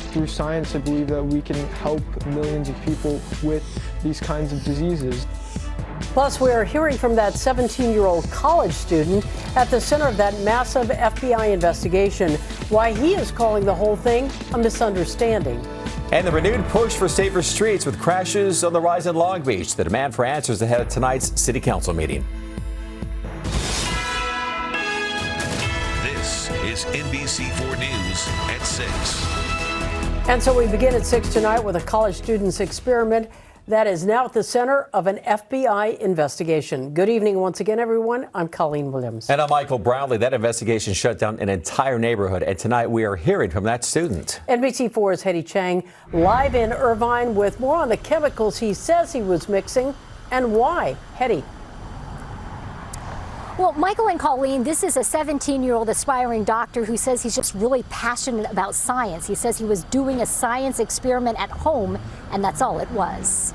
Through science, I believe that we can help millions of people with these kinds of diseases. Plus, we are hearing from that 17-year-old college student at the center of that massive FBI investigation, why he is calling the whole thing a misunderstanding. And the renewed push for safer streets with crashes on the rise in Long Beach. The demand for answers ahead of tonight's City Council meeting. This is NBC4 News at 6. And so we begin at 6 tonight with a college student's experiment that is now at the center of an FBI investigation. Good evening once again, everyone. I'm Colleen Williams. And I'm Michael Brownlee. That investigation shut down an entire neighborhood. And tonight we are hearing from that student. NBC4's Hetty Chang live in Irvine with more on the chemicals he says he was mixing and why. Hetty. Well, Michael and Colleen, this is a 17-year-old aspiring doctor who says he's just really passionate about science. He says he was doing a science experiment at home, and that's all it was.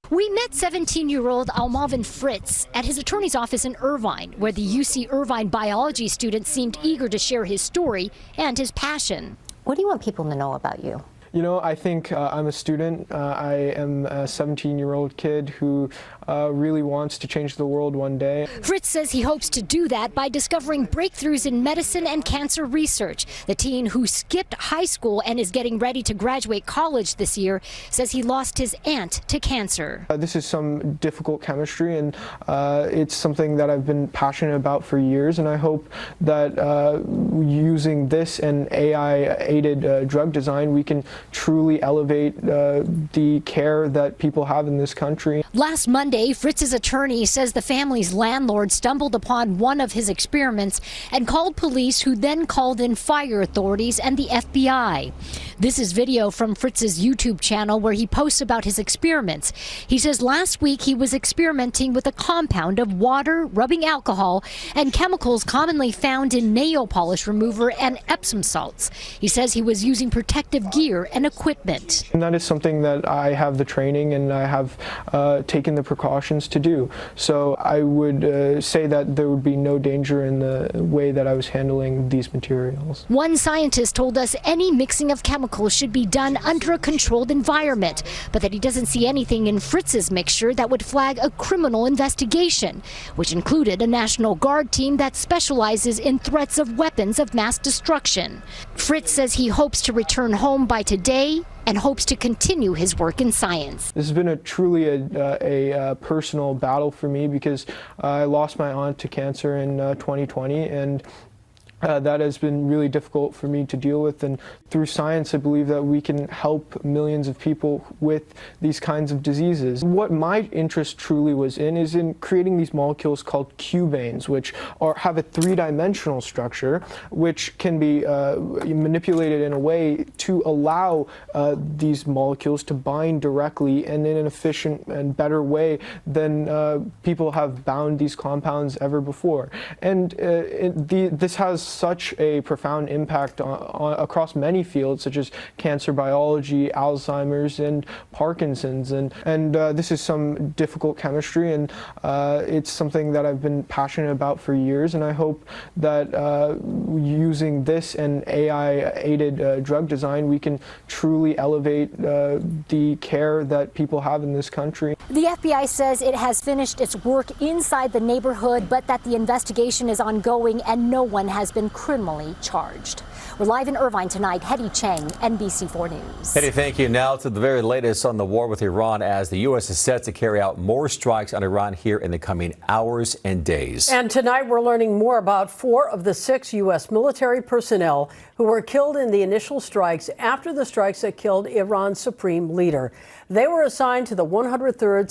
We met 17-year-old Almalvin Fritz at his attorney's office in Irvine, where the UC Irvine biology student seemed eager to share his story and his passion. What do you want people to know about you? You know, I think I'm a student. I am a 17-year-old kid who really wants to change the world one day. Fritz says he hopes to do that by discovering breakthroughs in medicine and cancer research. The teen who skipped high school and is getting ready to graduate college this year says he lost his aunt to cancer. This is some difficult chemistry, and it's something that I've been passionate about for years, and I hope that using this and AI-aided drug design, we can truly elevate the care that people have in this country. Last Monday, Fritz's attorney says the family's landlord stumbled upon one of his experiments and called police, who then called in fire authorities and the FBI. This is video from Fritz's YouTube channel where he posts about his experiments. He says last week he was experimenting with a compound of water, rubbing alcohol, and chemicals commonly found in nail polish remover and Epsom salts. He says he was using protective gear and equipment. And that is something that I have the training and I have taken the precautions to do. So I would say that there would be no danger in the way that I was handling these materials. One scientist told us any mixing of chemicals should be done under a controlled environment, but that he doesn't see anything in Fritz's mixture that would flag a criminal investigation, which included a National Guard team that specializes in threats of weapons of mass destruction. Fritz says he hopes to return home by today and hopes to continue his work in science. This has been truly a personal battle for me because I lost my aunt to cancer in 2020, and that has been really difficult for me to deal with. And through science, I believe that we can help millions of people with these kinds of diseases. What my interest truly was in is in creating these molecules called cubanes, which have a three-dimensional structure, which can be manipulated in a way to allow these molecules to bind directly and in an efficient and better way than people have bound these compounds ever before. And this has such a profound impact across many fields, such as cancer biology, Alzheimer's, and Parkinson's. And this is some difficult chemistry, and it's something that I've been passionate about for years. And I hope that using this and AI-aided drug design, we can truly elevate the care that people have in this country. The FBI says it has finished its work inside the neighborhood, but that the investigation is ongoing and no one has been criminally charged. We're live in Irvine tonight. Hetty Chang, NBC4 News. Hetty, thank you. Now to the very latest on the war with Iran, as the U.S. is set to carry out more strikes on Iran here in the coming hours and days. And tonight we're learning more about 4 of the 6 U.S. military personnel who were killed in the initial strikes after the strikes that killed Iran's supreme leader. They were assigned to the 103rd